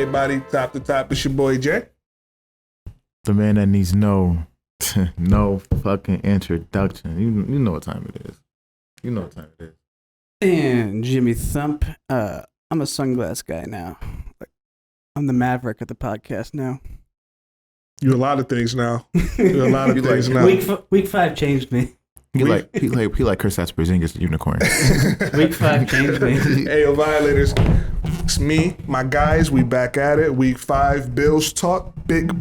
everybody. Top to top. It's your boy Jay. The man that needs no fucking introduction. You know what time it is. You know what time it is. And Jimmy Thump. I'm a sunglass guy now. I'm the maverick of the podcast now. You're a lot of things now. You're a lot of things now. Week 5 changed me. He like Kristaps Porzingis, the unicorn. Week 5 changed me. Hey, yo, Violators. It's me, my guys. We back at it. Week 5, Bills talk. Big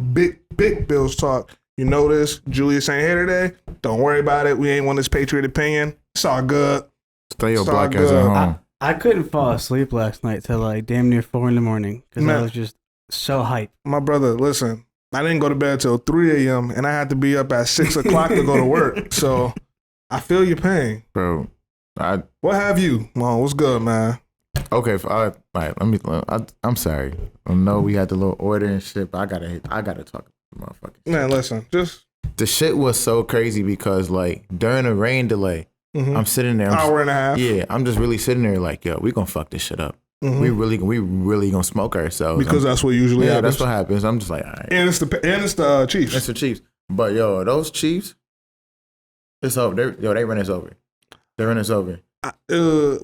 Bills talk. You know this. Julius ain't here today. Don't worry about it. We ain't want this Patriot opinion. It's all good. Stay your black ass at home. I couldn't fall asleep last night till like damn near 4 a.m. because I was just so hyped. My brother, listen. I didn't go to bed till 3 a.m. and I had to be up at 6 o'clock to go to work. So I feel your pain, bro. What have you, Mom? What's good, man? Okay, all right. I'm sorry. I know we had the little order and shit, but I gotta talk to the motherfuckers. Man, listen, the shit was so crazy because like during a rain delay, I'm sitting there, hour and a half. Yeah, I'm just really sitting there like, yo, we gonna fuck this shit up. We really gonna smoke ourselves because that's what usually happens. That's what happens. I'm just like, all right. And it's the Chiefs. It's the Chiefs. But yo, those Chiefs, it's over. They run us over. They run us over. I don't.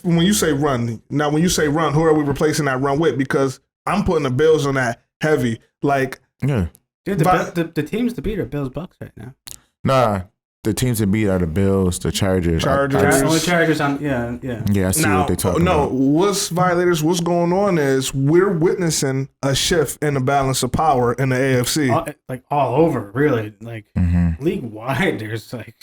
When you say run, now when you say run, who are we replacing that run with? Because I'm putting the Bills on that heavy. Like, yeah, dude, the teams to beat are Bills Bucks right now. Nah. The teams that beat are the Bills, the Chargers. Only Chargers on, yeah. Yeah, I see what they talking about. What's going on is we're witnessing a shift in the balance of power in the AFC. All over, really. Like, league-wide, there's like...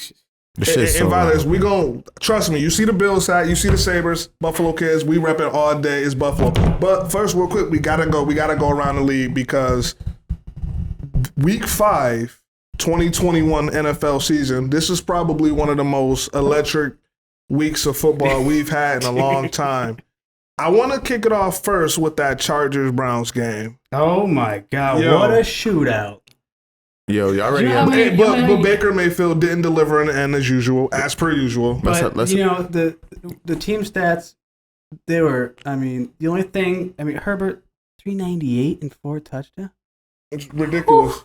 And Violators, we gon' trust me, you see the Bills side, you see the Sabres, Buffalo kids, we rep it all day, it's Buffalo. But first, real quick, we gotta go around the league because week 5... 2021 NFL season. This is probably one of the most electric weeks of football we've had in a long time. I want to kick it off first with that Chargers-Browns game. Oh my God, what a shootout. Yo, y'all already but Baker Mayfield didn't deliver in the end as usual, as per usual. But, the team stats, they were, the only thing, Herbert, 398 and 4 touchdowns. It's ridiculous. Ooh.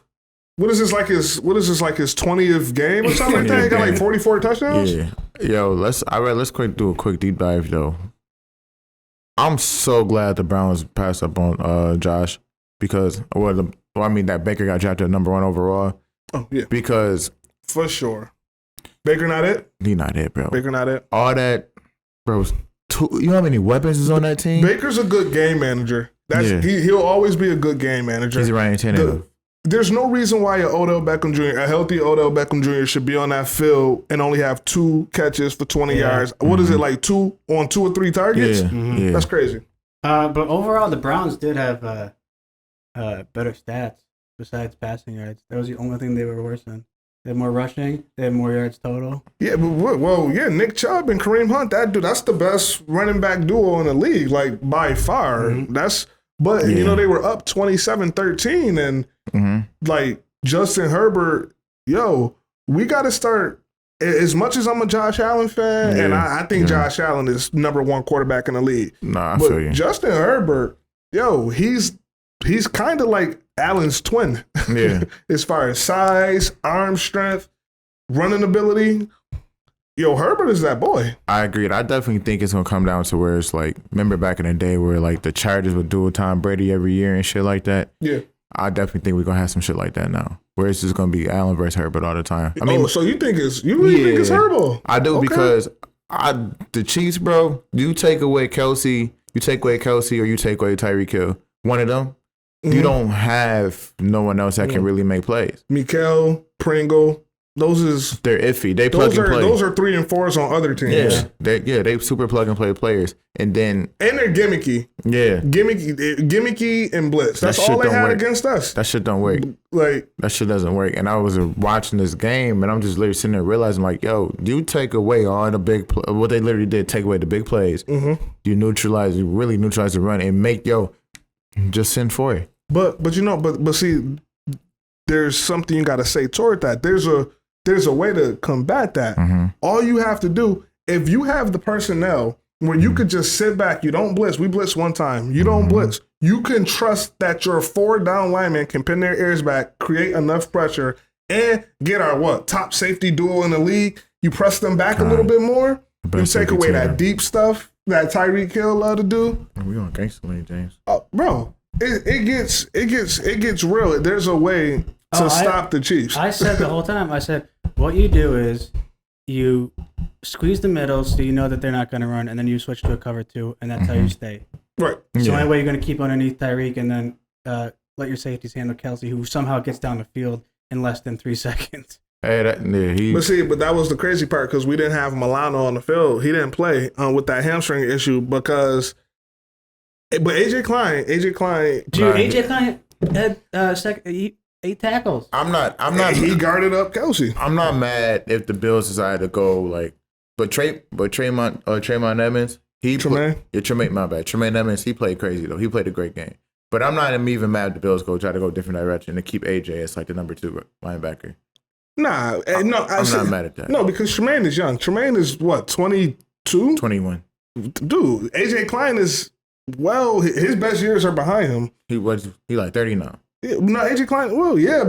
What is this like his 20th game or something like that? He got like 44 touchdowns? Yeah. Yo, let's do a quick deep dive though. I'm so glad the Browns passed up on Josh because that Baker got drafted at number 1 overall. Oh yeah. Because for sure. Baker not it? He not it, bro. Baker not it. All that, bro. You know how many weapons is on that team? Baker's a good game manager. He'll always be a good game manager. He's Ryan Tannehill. There's no reason why a healthy Odell Beckham Jr. should be on that field and only have 2 catches for 20 yards. What is it, like 2 on 2 or 3 targets? Yeah. That's crazy. But overall, the Browns did have better stats besides passing yards. That was the only thing they were worse in. They had more rushing. They had more yards total. Yeah, but Nick Chubb and Kareem Hunt, that's the best running back duo in the league, like by far. They were up 27-13 and like Justin Herbert, we got to start. As much as I'm a Josh Allen fan, and I think Josh Allen is number 1 quarterback in the league. Nah, I feel you. Justin Herbert, he's kind of like Allen's twin. Yeah. As far as size, arm strength, running ability. Herbert is that boy. I agreed. I definitely think it's going to come down to where it's like, remember back in the day where like the Chargers would do a Tom Brady every year and shit like that? Yeah. I definitely think we're going to have some shit like that now. Where it's just going to be Allen versus Herbert all the time. So you think it's Herbert? I do because the Chiefs, bro, you take away Kelsey or you take away Tyreek Hill. One of them, you don't have no one else that can really make plays. Mikael, Pringle. They're iffy. They plug and play. Those are 3 and 4s on other teams. Yeah, they super plug and play players, and they're gimmicky. Yeah, gimmicky and blitz. That's all they had against us. That shit don't work. Like that shit doesn't work. And I was watching this game, and I'm just literally sitting there realizing, like, yo, you take away all the big what they literally did, take away the big plays. You really neutralize the run and make just send for it. But see, there's something you got to say toward that. There's a way to combat that. All you have to do, if you have the personnel where you could just sit back. You don't blitz. We blitz one time. You don't blitz. You can trust that your 4 down linemen can pin their ears back, create enough pressure, and get our top safety duo in the league. You press them back a little bit more. You take away that deep stuff that Tyreek Hill love to do. We on gangster lane, James. Bro, it gets real. There's a way to stop the Chiefs. I said the whole time. I said what you do is you squeeze the middle so you know that they're not going to run, and then you switch to a cover 2, and that's how you stay. Right. It's the only way you're going to keep underneath Tyreek, and then let your safeties handle Kelsey, who somehow gets down the field in less than 3 seconds. Hey, but that was the crazy part because we didn't have Milano on the field. He didn't play with that hamstring issue because. But AJ Klein, dude, AJ Klein had 8 tackles. I'm not. He guarded up Kelsey. I'm not mad if the Bills decide to go but Tremaine Edmonds, Tremaine Edmonds, he played crazy though. He played a great game. But I'm not even mad if the Bills try to go a different direction and keep AJ as the number 2 linebacker. Nah, I'm not mad at that. No, because Tremaine is young. Tremaine is what, 22? 21. Dude, AJ Klein is, his best years are behind him. He like 30 now. Yeah, no, AJ Klein,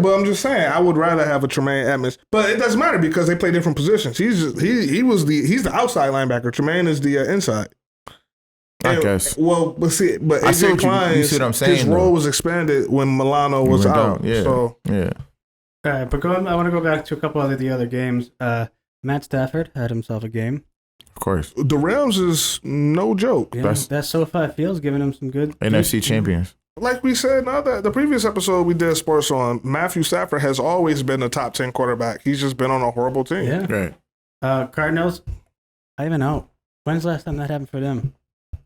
but I'm just saying, I would rather have a Tremaine Edmonds. But it doesn't matter because they play different positions. He's the outside linebacker. Tremaine is the inside. I guess. But AJ Klein's his role was expanded when Milano was out. Yeah. So yeah. All right, but I want to go back to a couple of the other games. Matt Stafford had himself a game. Of course. The Rams is no joke. Yeah, that SoFi Field's giving him some good NFC champions. Like we said, the previous episode we did sports on, Matthew Stafford has always been a top 10 quarterback. He's just been on a horrible team. Yeah. Right. Cardinals, I even know. When's the last time that happened for them?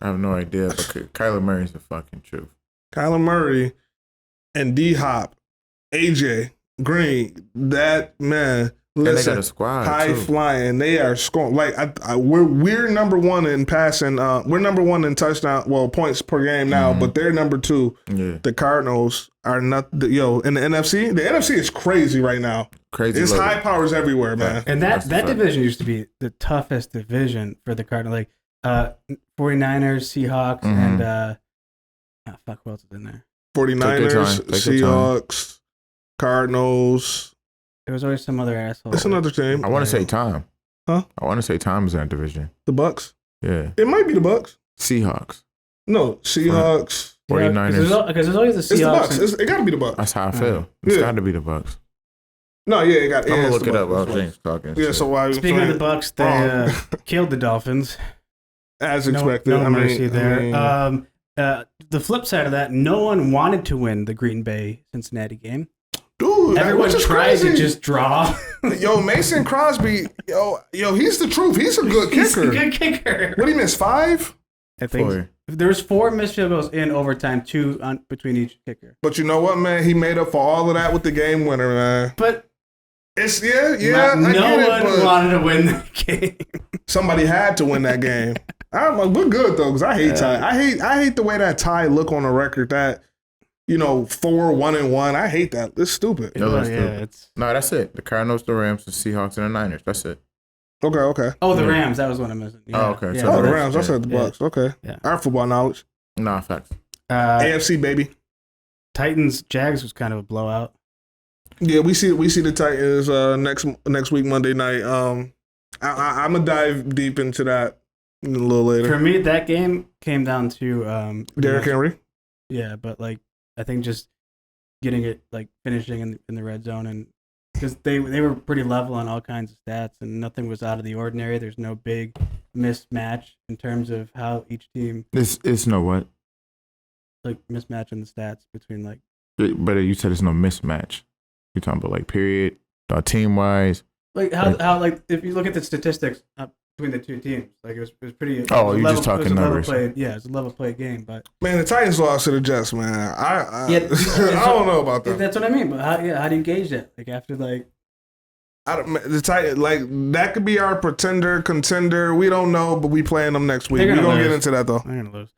I have no idea, but Kyler Murray's the fucking truth. Kyler Murray and D-Hop, AJ Green, that man. Listen, and they got a squad high too. Flying. They are scoring. We're number 1 in passing. We're number 1 in touchdown. Points per game now, but they're number 2. Yeah. The Cardinals are not. In the NFC, the NFC is crazy right now. Crazy. It's high powers everywhere, man. And that division used to be the toughest division for the Cardinals. 49ers, Seahawks, and who else is in there? 49ers, Seahawks, Cardinals. There was always some other asshole. It's another team. I want to say Tom. Huh? I want to say Tom is in that division. The Bucks? Yeah. It might be the Bucks. Seahawks. No, Seahawks. 49ers. Because there's always the Seahawks. It's the Bucks. It got to be the Bucks. That's how I feel. It's got to be the Bucks. No, yeah, it got. I'm gonna look it up while James talking. Yeah, so why? Speaking of the Bucks, they killed the Dolphins. As expected. No mercy there. The flip side of that, no one wanted to win the Green Bay Cincinnati game. Dude, everyone tried to just draw. Yo, Mason Crosby, yo, he's the truth. He's a good kicker. He's a good kicker. What did he miss? 5? I think 4. There was 4 missed field goals in overtime, 2 between each kicker. But you know what, man? He made up for all of that with the game winner, man. But it's no one wanted to win the game. Somebody had to win that game. We're good though, because I hate tie. I hate the way that tie look on the record. That 4-1-1. I hate that. It's stupid. No, that's it. The Cardinals, the Rams, the Seahawks, and the Niners. That's it. Okay. Oh, the Rams. That was one I'm missing. Yeah. Oh, okay. Yeah. So the Rams. I said the Bucks. Okay. Yeah. Our football knowledge. Nah, facts. AFC baby. Titans Jags was kind of a blowout. Yeah, we see the Titans next week Monday night. I'm gonna dive deep into that a little later. For me, that game came down to Derrick Henry. Yeah, but I think just getting it finishing in the red zone, and because they were pretty level on all kinds of stats and nothing was out of the ordinary. There's no big mismatch in terms of how each team. It's no what? Mismatch in the stats between But you said it's no mismatch. You're talking about period, team wise. How if you look at the statistics between the two teams, it was pretty. Oh, you're just talking numbers. It's a level play game, but man, the Titans lost to the Jets, man. I don't know about that. That's what I mean. But how do you gauge that? After the Titans, that could be our contender. We don't know, but we playing them next week. We're gonna get into that though. They're gonna lose.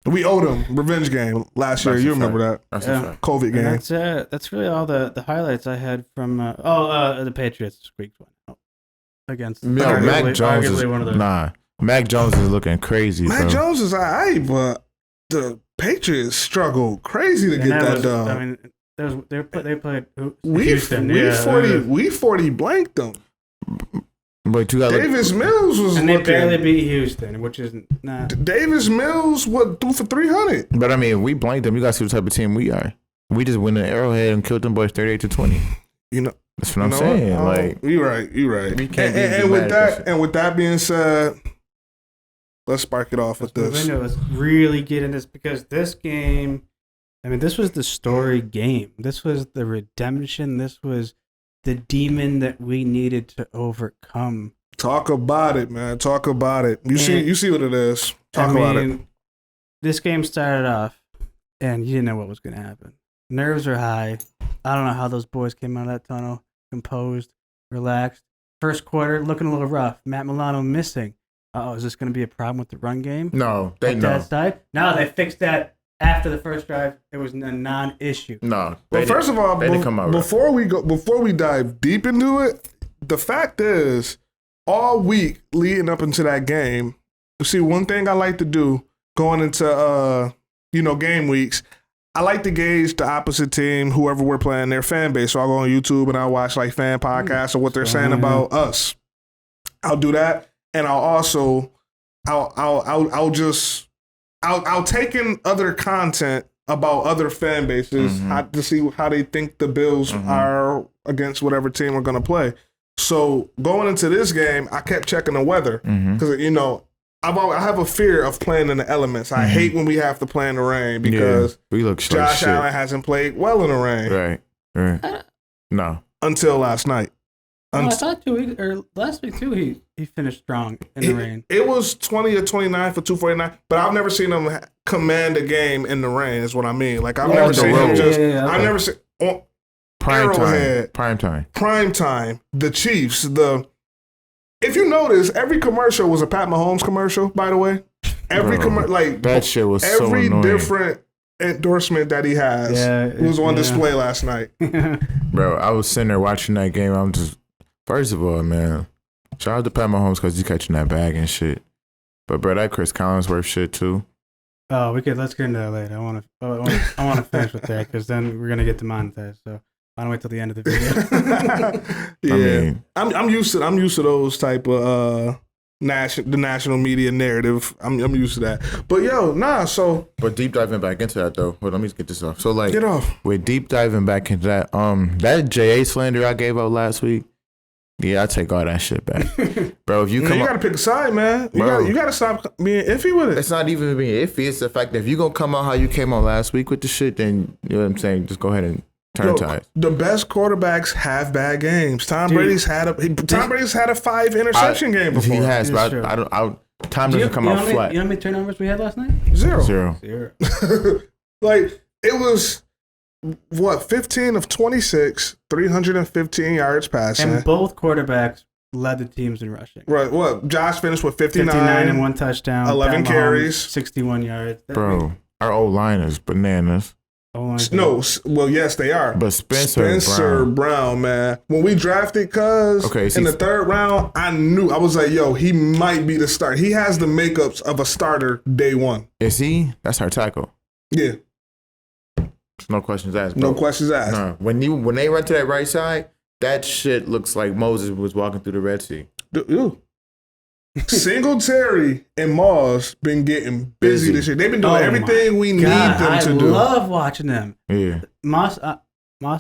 We owed them revenge game last year. You remember that? That's a fact. COVID game. That's really all the highlights I had from the Patriots squeaked one out against. Mac Jones is one of those. nah. Mac Jones is looking crazy. Mac bro. Jones is alright, but the Patriots struggled crazy to get that done. I mean, they played We 40 blanked them. But you got Davis Mills was and they looking. barely beat Houston, which is not. Davis Mills threw for 300. But I mean, if we blanked them, you got to see what type of team we are. We just went in Arrowhead and killed them boys 38-20. You know, that's what I'm saying. Like, you're right. We can't and with that being said, let's spark it off with this. Let's really get into this because this game, I mean, this was the story game. This was the redemption. This was the demon that we needed to overcome. Talk about it, man. Talk about it. You see what it is. Talk about it. This game started off, and you didn't know what was going to happen. Nerves are high. I don't know how those boys came out of that tunnel, composed, relaxed. First quarter, looking a little rough. Matt Milano missing. Is this going to be a problem with the run game? No, they know. That side? No, they fixed that after the first drive. It was a non-issue. No. But first of all, before we dive deep into it, the fact is, all week leading up into that game, see, one thing I like to do going into game weeks, I like to gauge the opposite team, whoever we're playing, their fan base. So I'll go on YouTube and I'll watch like fan podcasts or what they're saying about us. I'll do that, and I'll take in other content about other fan bases to see how they think the Bills are against whatever team we're going to play. So going into this game, I kept checking the weather because I have a fear of playing in the elements. I hate when we have to play in the rain because we look Josh Allen hasn't played well in the rain. Right. No. Until last night. I thought 2 weeks or last week too. He finished strong in the rain. It was 20 or 29 for 249, but I've never seen him command a game in the rain. Is what I mean. Like I've never seen him just. I've never seen Prime time. The Chiefs. If you notice, every commercial was a Pat Mahomes commercial. By the way, every that shit was so annoying. Every different endorsement that he has was on display last night. Bro, I was sitting there watching that game. I'm just. First of all, man, shout out to Pat Mahomes because he's catching that bag and shit. But bro, that Chris Collinsworth shit too. Oh, let's get into that later. I want to finish with that because then we're gonna get to monetize. So I don't wait till the end of the video. I'm used to those type of the national media narrative. I'm used to that. But But deep diving back into that though. Well, let me get this off. So like, get off. We're deep diving back into that. That JA slander I gave out last week. Yeah, I take all that shit back, bro. If you come, you gotta pick a side, man. You gotta stop being iffy with it. It's not even being iffy. It's the fact that if you gonna come out how you came out last week with the shit, then you know what I'm saying. Just go ahead and turn tides. The best quarterbacks have bad games. Tom Brady's had a 5 interception game before. He has, but Tom doesn't come out flat. You know how many turnovers we had last night? Zero. Like it was. 15 of 26, 315 yards passing. And both quarterbacks led the teams in rushing. Right. What? Josh finished with 59 and 1 touchdown. 11 carries. 61 yards. Bro, our O-line is bananas. No, well, yes, they are. But Spencer Brown, man. When we drafted Cuz in the 3rd round, I was like, yo, he might be the starter. He has the makeups of a starter day one. Is he? That's our tackle. Yeah. No questions asked, bro. No questions asked. Nah. When they run to that right side, that shit looks like Moses was walking through the Red Sea. Singletary and Moss been getting busy this year. They've been doing everything we need them to do. I love watching them. Yeah. Moss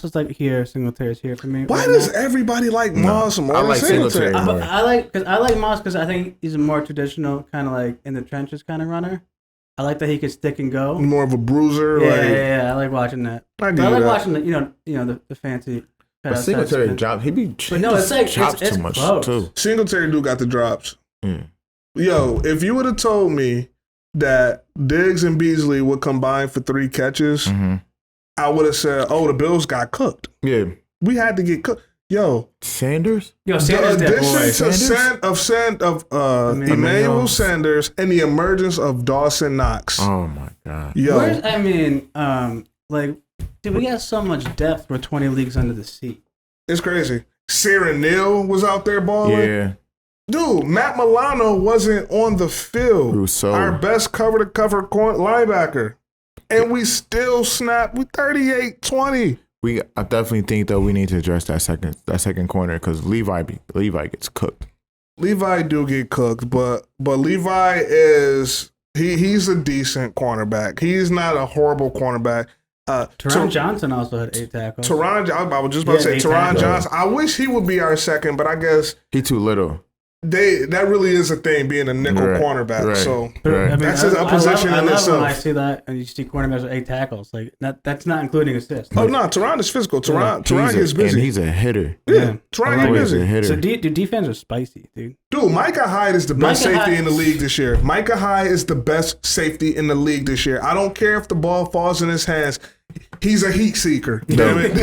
is like here. Singletary's here for me. Why does everybody like Moss more than Singletary? I like Moss because I think he's a more traditional kind of like in the trenches kind of runner. I like that he could stick and go. More of a bruiser. Yeah. I like watching that. I like watching the fancy. But Singletary drop, he be. But no, it's like chops it's too much close. too. Singletary do got the drops. Mm. Yo, if you would have told me that Diggs and Beasley would combine for 3 catches, I would have said, "Oh, the Bills got cooked." Yeah, we had to get cooked. Sanders, the addition of Emmanuel Sanders and the emergence of Dawson Knox. Oh my god! Dude, we got so much depth. We're 20 leagues under the sea. It's crazy. Sarah Neal was out there balling. Yeah. Dude, Matt Milano wasn't on the field. Rousseau. Our best cover-to-cover linebacker. And we still snapped with 38-20. I definitely think though we need to address that second corner because Levi gets cooked. Levi do get cooked, but Levi is he's a decent cornerback. He's not a horrible cornerback. Teron Johnson also had 8 tackles. I was just about to say Teron Johnson. I wish he would be our second, but I guess he too little. That really is a thing, being a nickel cornerback. Right, so right. I mean, that's a position in itself. When I see that and you see cornerbacks with 8 tackles, like that's not including assists. Oh no, Teron is physical. Teron gets busy. And he's a hitter. Yeah, Teron gets busy. So dude, defense are spicy, dude. Dude, Micah Hyde is the best safety in the league this year. Micah Hyde is the best safety in the league this year. I don't care if the ball falls in his hands. He's a heat seeker. Damn it.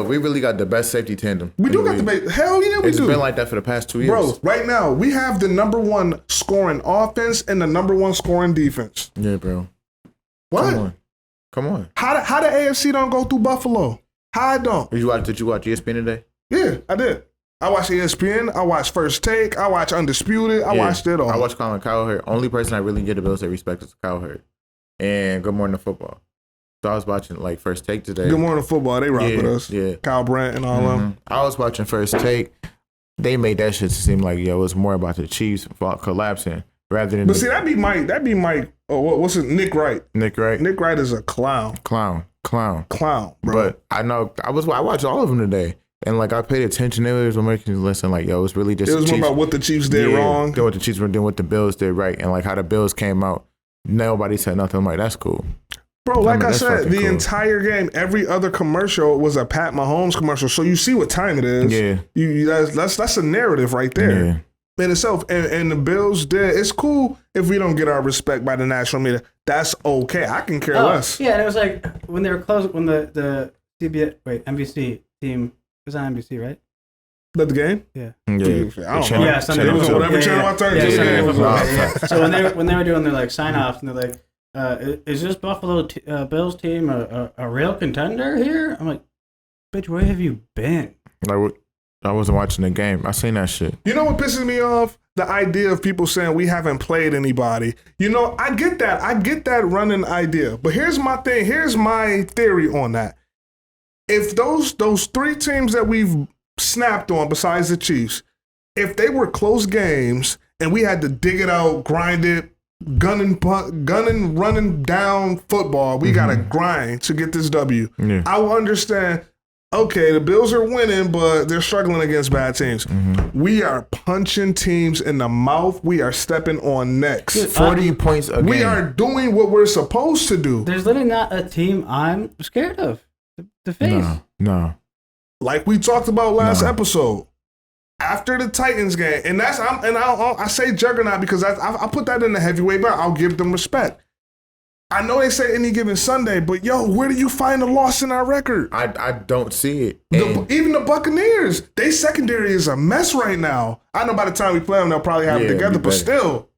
We really got the best safety tandem. We do got the best. Hell yeah, we do. It's been like that for the past 2 years. Bro, right now, we have the number 1 scoring offense and the number 1 scoring defense. Yeah, bro. What? Come on. How the AFC don't go through Buffalo? How I don't? Did you watch ESPN today? Yeah, I did. I watched ESPN. I watched First Take. I watched Undisputed. I watched it all. I watched Colin Cowherd. Only person I really get the Bills that respect is Cowherd. And Good Morning Football. So I was watching like First Take today. Good Morning Football. They rock with us. Yeah. Kyle Brandt and all them. I was watching First Take. They made that shit seem like, it was more about the Chiefs collapsing rather than. But see, that'd be Mike. Oh, what's it? Nick Wright. Nick Wright. Nick Wright is a clown. Clown, bro. But I know I watched all of them today. And like I paid attention. It was making listen like, yo, it's really just. It was more about what the Chiefs did wrong. Doing what the Chiefs were doing, what the Bills did right, and like how the Bills came out. Nobody said nothing. I'm like, that's cool. Bro, like I said, the entire game, every other commercial was a Pat Mahomes commercial. So you see what time it is. Yeah. That's a narrative right there in itself. And the Bills did. It's cool if we don't get our respect by the national media. That's okay. I can care less. Yeah, and it was like when they were close, when the NBC team was on NBC, right? The game? Yeah. I don't know. Yeah, Sunday. It was on whatever channel I turned to. So when they were doing their like sign offs and they're like, is this Buffalo Bills team a real contender here? I'm like, bitch, where have you been? I wasn't watching the game. I seen that shit. You know what pisses me off? The idea of people saying we haven't played anybody. You know, I get that. I get that running idea. But here's my thing. Here's my theory on that. If those 3 teams that we've snapped on besides the Chiefs, if they were close games and we had to dig it out, grind it, gunning, running down football, we got to grind to get this W. Yeah. I will understand, okay, the Bills are winning, but they're struggling against bad teams. We are punching teams in the mouth. We are stepping on necks. 40 points a game. We are doing what we're supposed to do. There's literally not a team I'm scared of to face. No. Like we talked about last episode, after the Titans game, and I say juggernaut because I put that in the heavyweight, but I'll give them respect. I know they say any given Sunday, but yo, where do you find a loss in our record? I don't see it. Even the Buccaneers, they secondary is a mess right now. I know by the time we play them, they'll probably have it together, but still,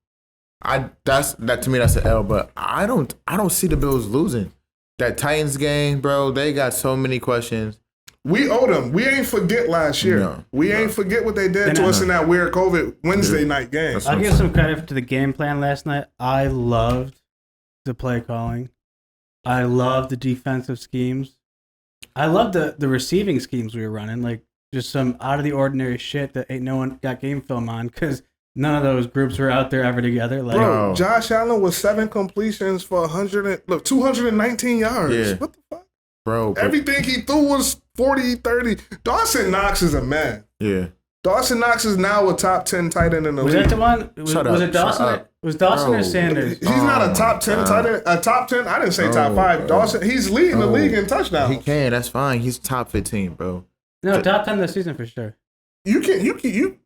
that to me that's an L. But I don't see the Bills losing. That Titans game, bro, they got so many questions. We owe them. We ain't forget last year. We ain't forget what they did to us in that weird COVID Wednesday night game. I'll give some credit to the game plan last night. I loved the play calling. I loved the defensive schemes. I loved the receiving schemes we were running. Like just some out of the ordinary shit that ain't no one got game film on because none of those groups were out there ever together. Like, bro, Josh Allen was 7 completions for 219 yards. Yeah. What the fuck? Bro. Everything he threw was 40, 30. Dawson Knox is a man. Yeah. Dawson Knox is now a top 10 tight end in the league. Was that the one? Was it Dawson? Was Dawson or Sanders? He's not a top 10 tight end. A top 10? I didn't say top 5. Dawson, he's leading the league in touchdowns. He can. That's fine. He's top 15, bro. No, top 10 this season for sure. You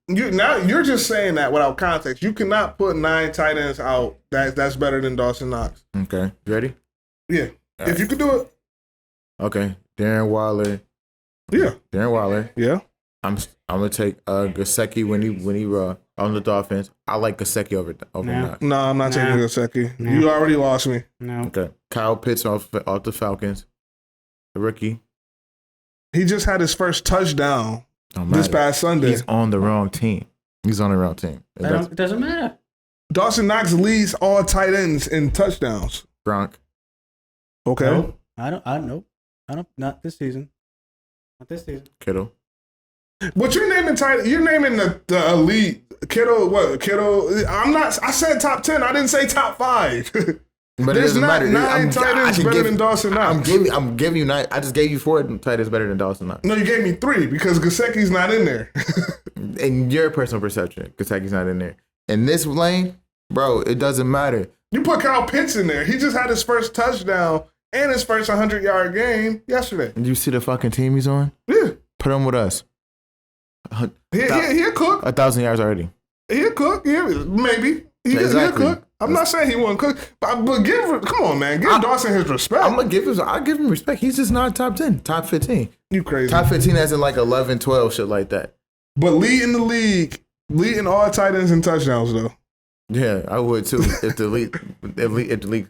now you're just saying that without context. You cannot put 9 tight ends out that's better than Dawson Knox. Okay. You ready? Yeah. If you could do it. Okay. Darren Waller. Yeah. Darren Waller. Yeah. I'm gonna take Gesicki when he on the Dolphins. I like Gesicki over Knox. No, I'm not taking Gesicki. No. You already lost me. No. Okay. Kyle Pitts off the Falcons. The rookie. He just had his first touchdown this past Sunday. He's on the wrong team. He's on the wrong team. It doesn't matter. Dawson Knox leads all tight ends in touchdowns. Gronk. Okay. Nope. I don't. Not this season. Not this season. Kittle. What you're naming you're naming the elite. Kittle, what? Kittle. I'm not. I said top 10. I didn't say top 5. But there's not matter. 9 tight ends better than Dawson Knox. I'm giving you 9. I just gave you 4 tight ends better than Dawson Knox. No, you gave me 3 because Gesicki's not in there. In your personal perception, Gesicki's not in there. In this lane, bro, it doesn't matter. You put Kyle Pitts in there. He just had his first touchdown and his first 100-yard game yesterday. Did you see the fucking team he's on? Yeah. Put him with us. He'll cook. 1,000 yards already. He'll cook. Yeah, maybe. He'll cook. I'm not saying he won't cook, but come on, man. Give Dawson his respect. I'll give him respect. He's just not top 10, top 15. You crazy. Top 15 as in like 11, 12, shit like that. But leading the league, leading all tight ends in touchdowns, though. Yeah, I would too. If the league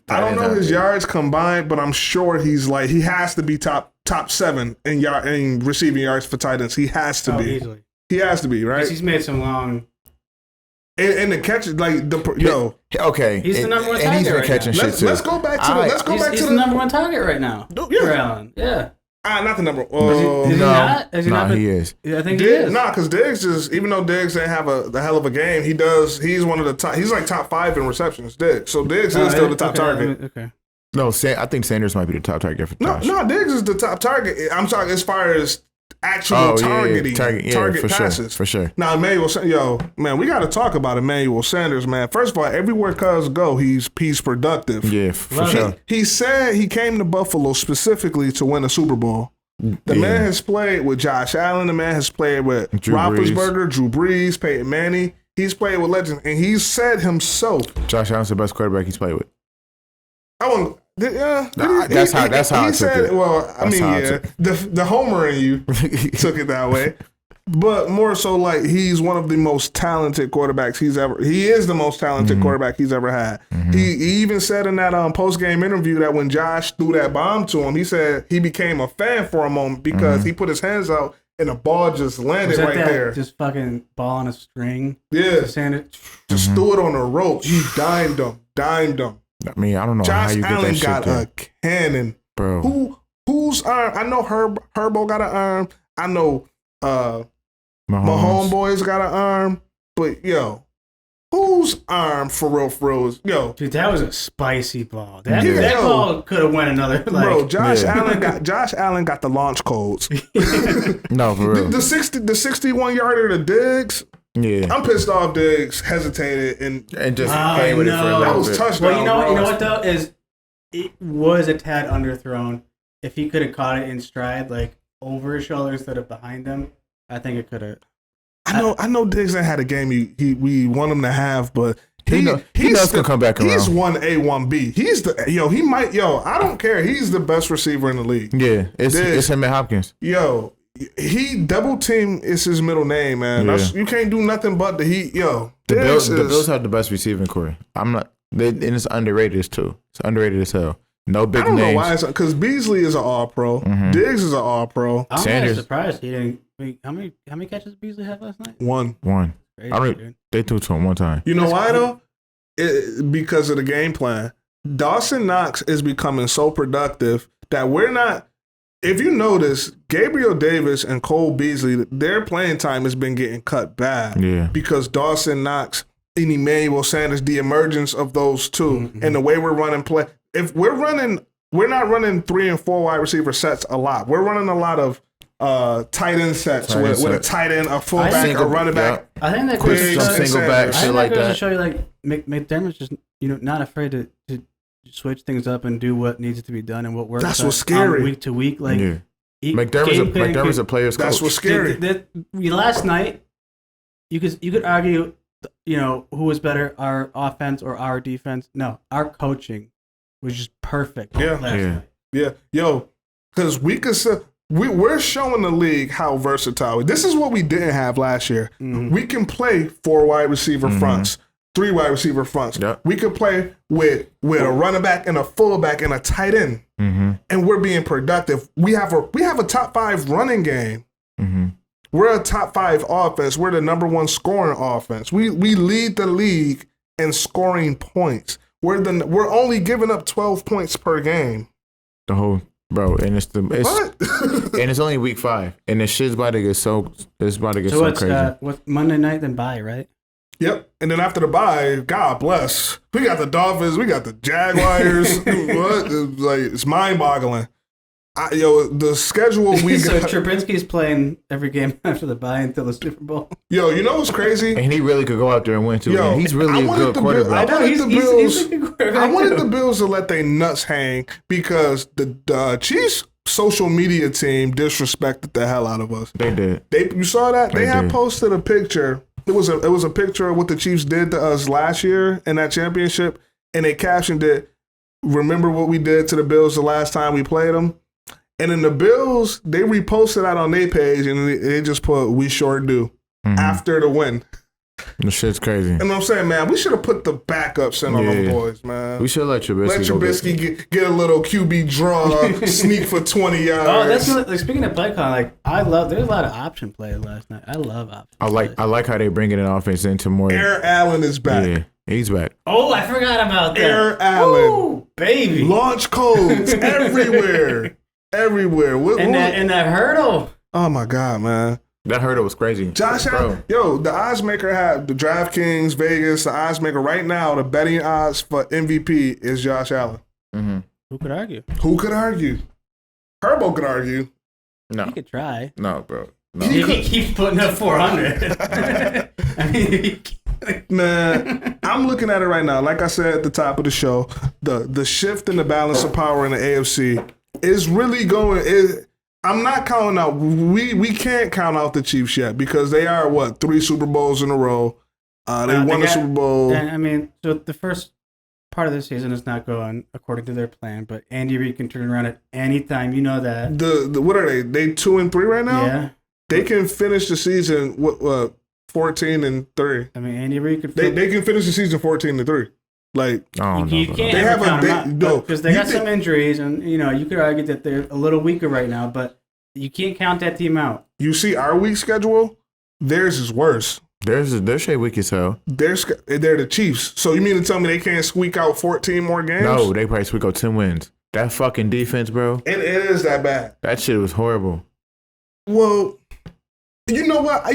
I don't know his yards combined, but I'm sure he has to be top 7 in receiving yards for tight ends. He has to be. Easily. He has to be, right? He's made some long. And the catches, okay. He's the number one target. And he's been catching shit too. Let's go back to He's the number one target right now. Yeah. Allen. Yeah. Not the number. Is he not? He is. Yeah, I think he is. Nah, because Diggs is, even though Diggs didn't have a hell of a game, he's one of the top. He's like top 5 in receptions. Diggs. So Diggs is still the top target. Okay. No, I think Sanders might be the top target for Josh. No, Diggs is the top target. I'm talking as far as actual targeting, target passes. For sure. Now, Emmanuel, man, we got to talk about Emmanuel Sanders, man. First of all, everywhere Cuz go, he's productive. Yeah, for sure. He said he came to Buffalo specifically to win a Super Bowl. The man has played with Josh Allen. The man has played with Roethlisberger, Drew Brees, Peyton Manning. He's played with legends, and he said himself, Josh Allen's the best quarterback he's played with. That's how I took it. Well, I mean, the homer in you took it that way, but more so like he's one of the most talented quarterbacks he is the most talented quarterback he's ever had. Mm-hmm. He even said in that post-game interview that when Josh threw that bomb to him, he said he became a fan for a moment because he put his hands out and the ball just landed there. Just fucking ball on a string. Yeah. Just threw it on the ropes. He dimed him. I mean, I don't know Josh how you Allen get that shit got a cannon. Bro. Whose arm? I know Herbo got an arm. I know my homeboys got an arm. But, whose arm for real is, Dude, that was a spicy ball. That ball could have went another, Bro, Josh Allen got the launch codes. No, for real. The 61-yarder to Diggs. Yeah, I'm pissed off. Diggs hesitated and just came with it for a little bit. That was touchdown. Well, you know what though is it was a tad underthrown. If he could have caught it in stride, like over his shoulder instead of behind him, I think it could have. I know Diggs ain't had a game we want him to have, but he does come back around. He's 1A, 1B. He's I don't care. He's the best receiver in the league. Yeah, it's him and Hopkins. He double team is his middle name, man. Yeah. You can't do nothing but the Bills have the best receiving core. And it's underrated too. It's underrated as hell. No big names. I don't know why because Beasley is an All-Pro. Mm-hmm. Diggs is an All-Pro. I'm kind of surprised he didn't. How many catches did Beasley have last night? One. Crazy, they threw to him one time. You know why though? Because of the game plan. Dawson Knox is becoming so productive that we're not. If you notice, Gabriel Davis and Cole Beasley, their playing time has been getting cut bad. Yeah. Because Dawson Knox and Emmanuel Sanders, the emergence of those two, and the way we're running play. If we're not running 3 and 4 wide receiver sets a lot. We're running a lot of tight end sets with a tight end, a fullback, a running back. I think that goes to single back, shit like that. To show you, like McDermott's just not afraid to switch things up and do what needs to be done and what works. That's what's scary. Week to week, like McDermott's a player's coach. That's what's scary. Last night, you could argue, who was better, our offense or our defense? No, our coaching was just perfect. Yeah. Because we're showing the league how versatile. This is what we didn't have last year. Mm-hmm. We can play 4 wide receiver fronts. 3 wide receiver fronts. Yep. We could play with a running back and a fullback and a tight end, and we're being productive. We have a top 5 running game, We're a top 5 offense. We're the number 1 scoring offense. We lead the league in scoring points. We're only giving up 12 points per game. The whole and it's What? and it's only week 5, and the shit's about to get so crazy. What's Monday night then bye, right? Yep. And then after the bye, God bless. We got the Dolphins. We got the Jaguars. What? It's mind-boggling. The schedule we So got. Trubinsky's playing every game after the bye until the Super Bowl. Yo, you know what's crazy? And he really could go out there and win too. Yo, and he's really a good quarterback. I wanted the the Bills to let their nuts hang because the Chiefs social media team disrespected the hell out of us. They did. You saw that? They had did. posted a picture. It was a picture of what the Chiefs did to us last year in that championship, and they captioned it, "Remember what we did to the Bills the last time we played them?" And then the Bills, they reposted that on their page, and they just put, "We sure do," after the win. The shit's crazy. And I'm saying, man, we should have put the backups in on them boys, man. We should let Trubisky get a little QB draw, sneak for 20 yards. Oh, that's speaking of play calling. There's a lot of option play last night. I love option. I like how they bringing an offense into more. Aaron Allen is back. Yeah, he's back. Oh, I forgot about that. Aaron Allen. Ooh, baby. Launch codes everywhere. Everywhere. And that hurdle. Oh, my God, man. That hurdle was crazy. Josh Allen. Yo, the odds maker had the DraftKings, Vegas, the odds maker right now, the betting odds for MVP is Josh Allen. Mm-hmm. Who could argue? Herbo could argue. No. He could try. No, bro. No. He keeps putting up 400. I mean, man, I'm looking at it right now. Like I said at the top of the show, the shift in the balance of power in the AFC is really going. I'm not counting out. We can't count out the Chiefs yet because they are 3 Super Bowls in a row. They won the Super Bowl. I mean, so the first part of the season is not going according to their plan, but Andy Reid can turn around at any time. You know that. The what are they? They 2-3 right now. Yeah, they can finish the season 14-3. I mean, Andy Reid could. They can finish the season 14-3. Like you can't have because they got some injuries, and you could argue that they're a little weaker right now, but you can't count that team out. You see our week schedule, theirs is worse. Their shit weak as hell. They're the Chiefs. So you mean to tell me they can't squeak out 14 more games? No, they probably squeak out 10 wins. That fucking defense, bro. It is that bad. That shit was horrible. Well, you know what? I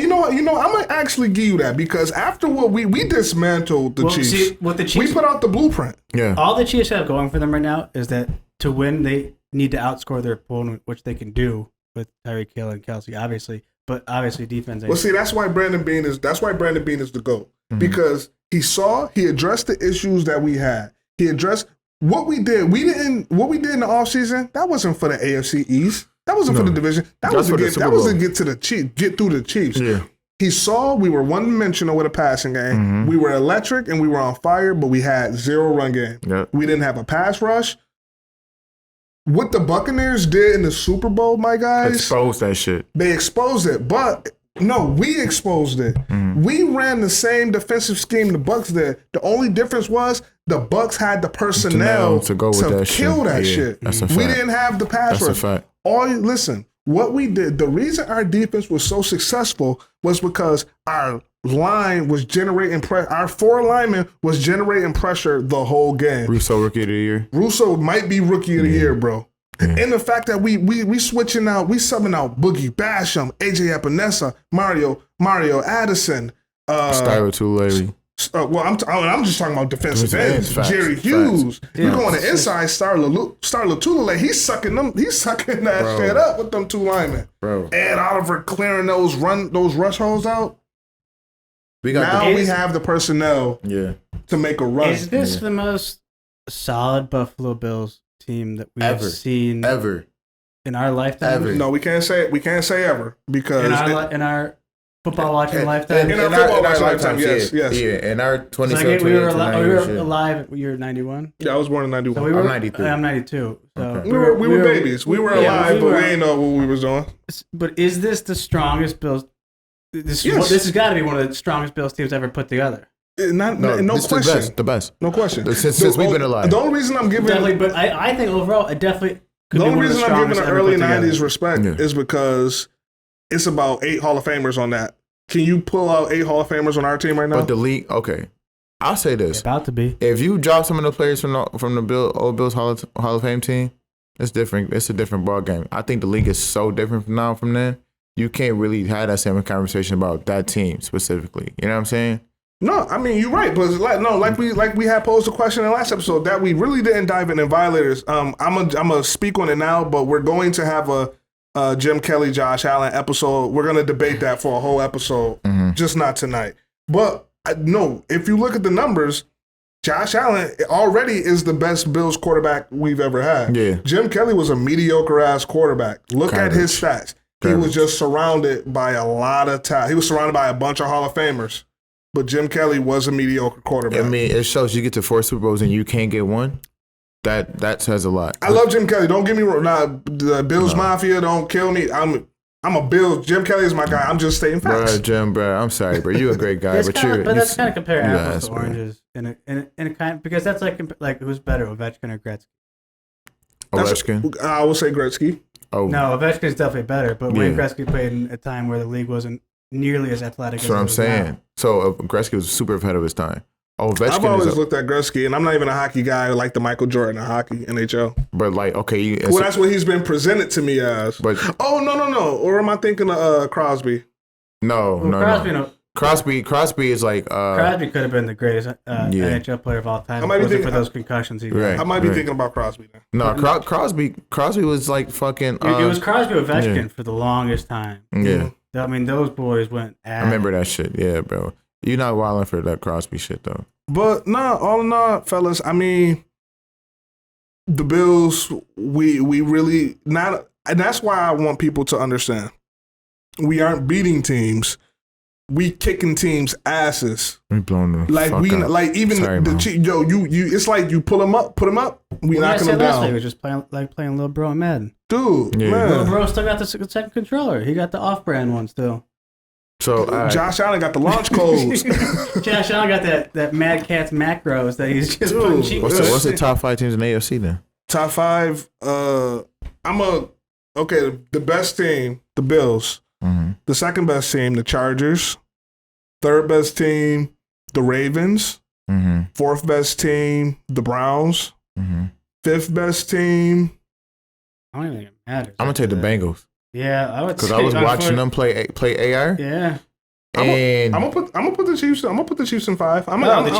might actually give you that because after what we dismantled the Chiefs, see, what the Chiefs, we put out the blueprint. Yeah. All the Chiefs have going for them right now is that to win, they need to outscore their opponent, which they can do with Tyreek Hill and Kelsey, obviously. But obviously, defense. Well, see, that's why Brandon Beane is the GOAT because he addressed the issues that we had. He addressed what we did. What we did in the offseason, that wasn't for the AFC East. That wasn't for the division. That was to get to the Chiefs, get through the Chiefs. Yeah. He saw we were one-dimensional with a passing game. Mm-hmm. We were electric and we were on fire, but we had 0 run game. Yep. We didn't have a pass rush. What the Buccaneers did in the Super Bowl, my guys. Exposed that shit. They exposed it, but no, we exposed it. Mm-hmm. We ran the same defensive scheme the Bucs did. The only difference was the Bucs had the personnel to go with that kill that shit. That's a fact. We didn't have the pass rush. That's a fact. Listen, what we did, the reason our defense was so successful was because our line was generating pressure. Our 4 linemen was generating pressure the whole game. Russo rookie of the year. Russo might be rookie of the year, bro. Yeah. And the fact that we switching out, we subbing out Boogie Basham, AJ Epinesa, Mario Addison, Styler Tulare. I'm just talking about defensive ends. Jerry Hughes. We're going to inside Starla Tulale. He's sucking that shit up with them 2 linemen. Bro. Ed Oliver clearing those rush holes out. We have the personnel to make a run. Is this the most solid Buffalo Bills team that we have seen ever in our lifetime? Ever. No, we can't say ever because in our football watching lifetime. In our football watching lifetime, yes. Yeah, in our 27, we were alive. You're 91. Yeah, I was born in 91. So I'm 93. I'm 92. So okay. we were babies. We were alive, but we didn't know what we was doing. But is this the strongest Bills? This has got to be one of the strongest Bills teams ever put together. No question. The best. No question. Since we've been alive. The only reason I'm giving but I think overall it definitely could the be only one of the reason I'm giving the early 90s together. respect is because it's about 8 Hall of Famers on that. Can you pull out 8 Hall of Famers on our team right now? But the league, okay. I'll say this. About to be. If you drop some of the players from the old Bills Hall of Fame team, it's different. It's a different ball game. I think the league is so different from then. You can't really have that same conversation about that team specifically. You know what I'm saying? No, I mean you're right, but like we had posed a question in the last episode that we really didn't dive in Violators. I'm gonna speak on it now, but we're going to have a Jim Kelly, Josh Allen episode. We're gonna debate that for a whole episode, just not tonight. But no, if you look at the numbers, Josh Allen already is the best Bills quarterback we've ever had. Yeah. Jim Kelly was a mediocre ass quarterback. Look at his stats. He was just surrounded by a lot of talent. He was surrounded by a bunch of Hall of Famers. But Jim Kelly was a mediocre quarterback. I mean, it shows you get to 4 Super Bowls and you can't get one. That says a lot. I love Jim Kelly. Don't get me wrong. Nah, the Bills Mafia don't kill me. I'm a Bills. Jim Kelly is my guy. I'm just stating facts. Bro, I'm sorry, bro. You a great guy, but that's kind of compare apples to oranges in a kind, because that's like who's better, Ovechkin or Gretzky? Ovechkin. I will say Gretzky. Oh no, Ovechkin is definitely better. But Wayne Gretzky played in a time where the league wasn't nearly as athletic. That's what I'm saying. Now. So Gretzky was super ahead of his time. Ovechkin. I've always looked at Gretzky, and I'm not even a hockey guy like the Michael Jordan of hockey, NHL. But like, okay, well, that's what he's been presented to me as. But no. Or am I thinking of Crosby? No. Crosby is like Crosby could have been the greatest NHL player of all time. I might be thinking for those concussions he got. I might be thinking about Crosby then. No, Crosby was like fucking. It was Crosby Ovechkin for the longest time. Yeah. I mean, those boys went at I remember that shit. Yeah, bro. You're not wilding for that Crosby shit, though. But, all in all, fellas, I mean, the Bills, we really not, and that's why I want people to understand. We aren't beating teams. We kicking teams' asses. We blowing them like fuck we up. like even Sorry, the you it's like you pull them up, put them up. We knocking them down. Week, we were just playing Little Bro and Madden. Dude, man. Little Bro still got the second controller. He got the off-brand one still. So Josh Allen got the launch codes. Josh Allen got that Mad Catz macros that he's just putting cheap. What's the top 5 teams in the AFC then? Top 5. The best team, the Bills. Mm-hmm. The second best team, the Chargers. Third best team, the Ravens. Mm-hmm. Fourth best team, the Browns. Mm-hmm. Fifth best team. I don't even think it matters. I'm gonna take the Bengals. Yeah, I would. Because I was watching them play AR. Yeah. I'm gonna put the Chiefs. I'm gonna put the Chiefs in 5.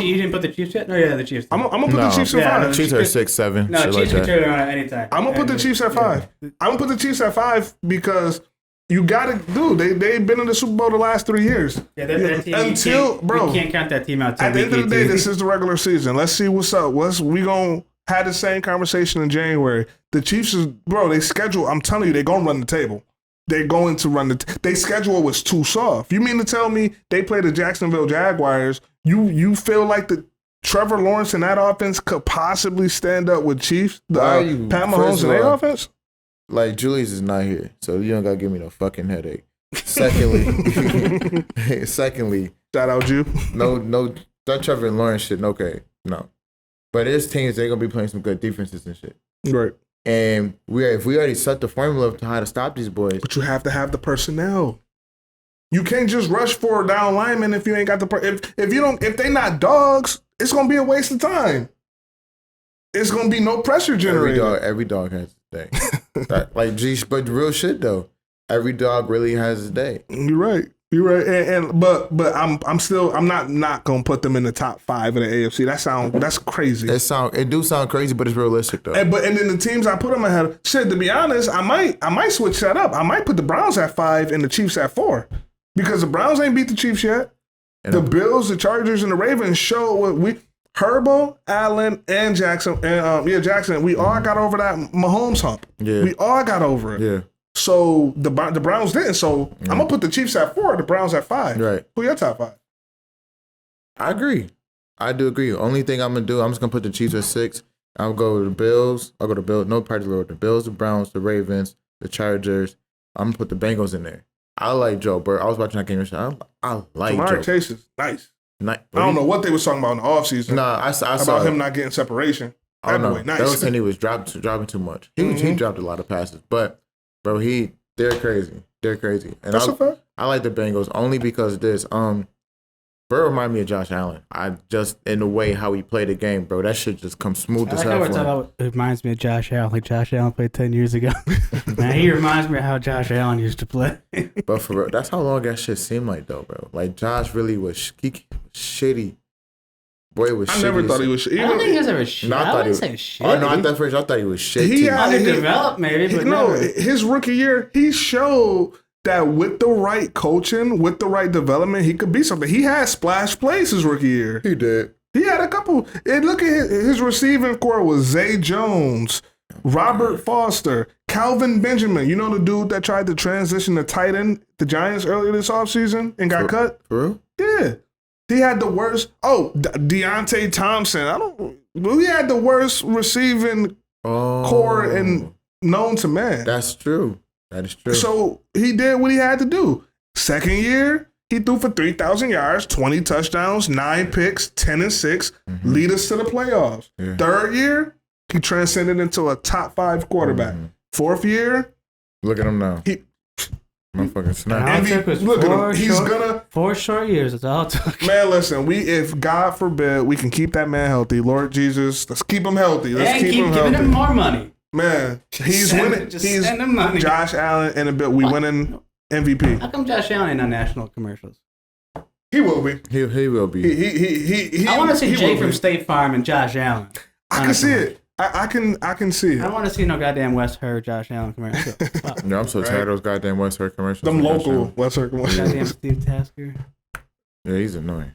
You didn't put the Chiefs yet? No, yeah, the Chiefs. I'm gonna put the Chiefs in 5. Chiefs are 6, 7. No, Chiefs can turn around at any time. I'm gonna put the Chiefs at 5. I'm gonna put the Chiefs at 5 because you gotta do. They've been in the Super Bowl the last 3 years. Yeah, that team. You can't count that team out. At the end of the day, this is the regular season. Let's see what's up. We gonna have the same conversation in January. The Chiefs they schedule. I'm telling you, they're gonna run the table. They're going to run their schedule was too soft. You mean to tell me they play the Jacksonville Jaguars? You feel like the Trevor Lawrence in that offense could possibly stand up with Chiefs? Pat Mahomes in their offense? Like, Julius is not here, so you don't gotta give me no fucking headache. Secondly, shout out you. No, that Trevor Lawrence shit. Okay, no. But there's teams they're gonna be playing some good defenses and shit. Right. And if we already set the formula to how to stop these boys. But you have to have the personnel. You can't just rush for a down lineman if you ain't got the if they not dogs, it's gonna be a waste of time. It's gonna be no pressure generated. Every dog has his day. But real shit though. Every dog really has his day. You're right. But I'm not gonna put them in the top 5 of the AFC. That's crazy. It do sound crazy, but it's realistic though. And then the teams I put them ahead. Shit, to be honest, I might switch that up. I might put the Browns at 5 and the Chiefs at 4 because the Browns ain't beat the Chiefs yet. And the Bills, the Chargers, and the Ravens show what Herbo, Allen, and Jackson. Jackson. We all got over that Mahomes hump. Yeah, we all got over it. Yeah. So the Browns didn't. So I'm gonna put the Chiefs at 4, the Browns at 5. Right. Who your top 5? I agree. I do agree. Only thing I'm gonna do, I'm just gonna put the Chiefs at 6. I'll go to the Bills. No particular order. The Bills, the Browns, the Ravens, the Chargers. I'm gonna put the Bengals in there. I like Joe Burrow. I was watching that game yesterday. I like Jamar Joe. Chase is nice. I don't know what they was talking about in the offseason. Nah, I saw about him not getting separation. I don't know. Nice. They were saying he was dropping too much. He dropped a lot of passes, but bro, he They're crazy. And That's a fact. I like the Bengals only because of this. Burrow remind me of Josh Allen. I just in the way how he played the game, bro. That shit just comes smooth as hell. It reminds me of Josh Allen. Like Josh Allen played 10 years ago. Man, he reminds me of how Josh Allen used to play. But for real, that's how long that shit seemed like, though, bro. Like Josh really was shitty. Boy, was shitty. I never thought he was shitty. I don't think he was ever shitty. No, I wouldn't say shit. Oh no, I thought he was shit. He developed maybe, but no. His rookie year, he showed that with the right coaching, with the right development, he could be something. He had splash plays his rookie year. He did. He had a couple. And look at his receiving core was Zay Jones, Robert Foster, Calvin Benjamin. You know the dude that tried to transition to tight end the Giants earlier this offseason and got cut? For real? Yeah. He had the worst. Deontay Thompson. He had the worst receiving core and known to man. That's true. That is true. So he did what he had to do. Second year, he threw for 3,000 yards, 20 touchdowns, 9 picks, 10-6, lead us to the playoffs. Yeah. Third year, he transcended into a top 5 quarterback. Fourth year, look at him now. Motherfucking snap. Look at him. He's gonna 4 short years. That's all it took. Man, listen. If God forbid we can keep that man healthy, Lord Jesus, let's keep him healthy. Let's keep him healthy. Giving him more money. Man, he's winning. He's send him money. Josh Allen and a bit. We winning MVP. How come Josh Allen ain't on national commercials? He will be. He will be. He I want to see Jay from State Farm and Josh Allen. I can see it. I can see it. I don't want to see no goddamn West Herd Josh Allen commercial. No, I'm so tired of those goddamn West Herd commercials. Them local West Herd commercials. Goddamn Steve Tasker. Yeah, he's annoying.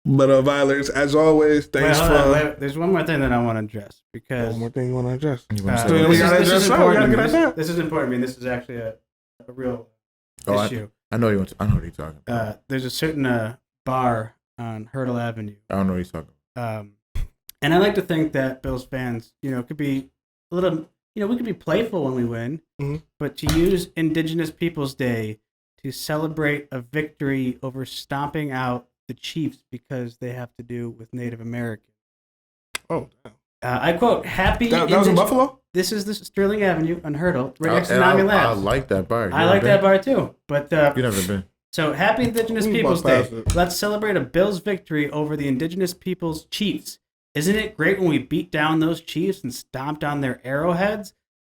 But Violets, as always, thanks for. There's one more thing that I want to address because one more thing you want to address. This is important. I mean, this is actually a real issue. I know what you're talking about. There's a certain bar on Hurdle Avenue. I don't know what he's talking about. And I like to think that Bills fans, could be a little, we could be playful when we win, but to use Indigenous Peoples Day to celebrate a victory over stomping out the Chiefs because they have to do with Native Americans. Oh, damn. I quote, happy... That was in Buffalo? This is Sterling Avenue on Hurdle, right next to Nami Labs. I like that bar. I like that bar too. But you never been. So, happy Indigenous Peoples Day. Let's celebrate a Bills victory over the Indigenous Peoples Chiefs. Isn't it great when we beat down those Chiefs and stomped on their arrowheads?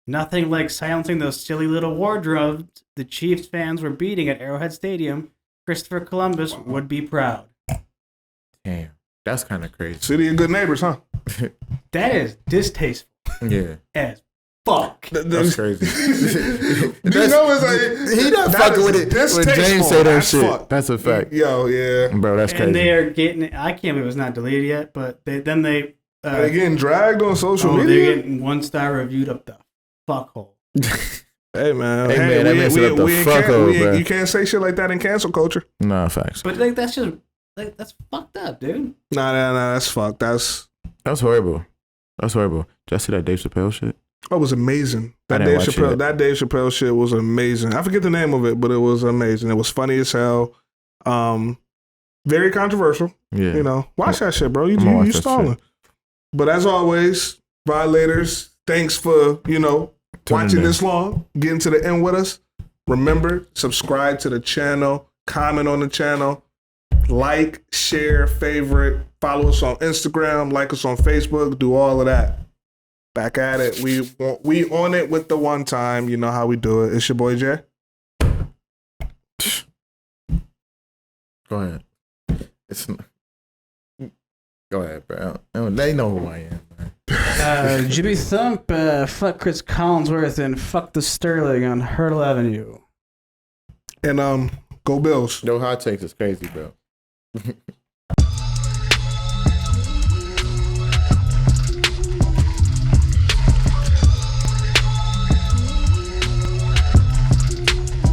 Nothing like silencing those silly little war drums the Chiefs fans were beating at Arrowhead Stadium. Christopher Columbus would be proud. Damn, that's kind of crazy. City of good neighbors, huh? That is distasteful. Yeah. As fuck. That's crazy. He not fucking with it. When James say that shit, fuck. That's a fact. Yo, yeah. Bro, that's crazy. And they are getting, I can't believe it's not deleted yet, but they're getting dragged on social media? They're getting 1-star reviewed up the fuckhole. Hey man, you can't say shit like that in cancel culture. Nah, facts. But that's just that's fucked up, dude. Nah, that's fucked. That's horrible. That's horrible. Did you see that Dave Chappelle shit? Oh, it was amazing. That Dave Chappelle shit was amazing. I forget the name of it, but it was amazing. It was funny as hell. Very controversial. Yeah. Watch that shit, bro. You stalling. But as always, Violators, thanks for, watching this long, getting to the end with us. Remember, subscribe to the channel, comment on the channel, like, share, favorite, follow us on Instagram, like us on Facebook, do all of that. Back at it. We on it with the one time. You know how we do it. It's your boy Jay. Go ahead. Go ahead, bro. They know who I am, man. Jimmy Thump, fuck Chris Collinsworth, and fuck the Sterling on Hurdle Avenue. And go Bills. No hot takes is crazy, bro.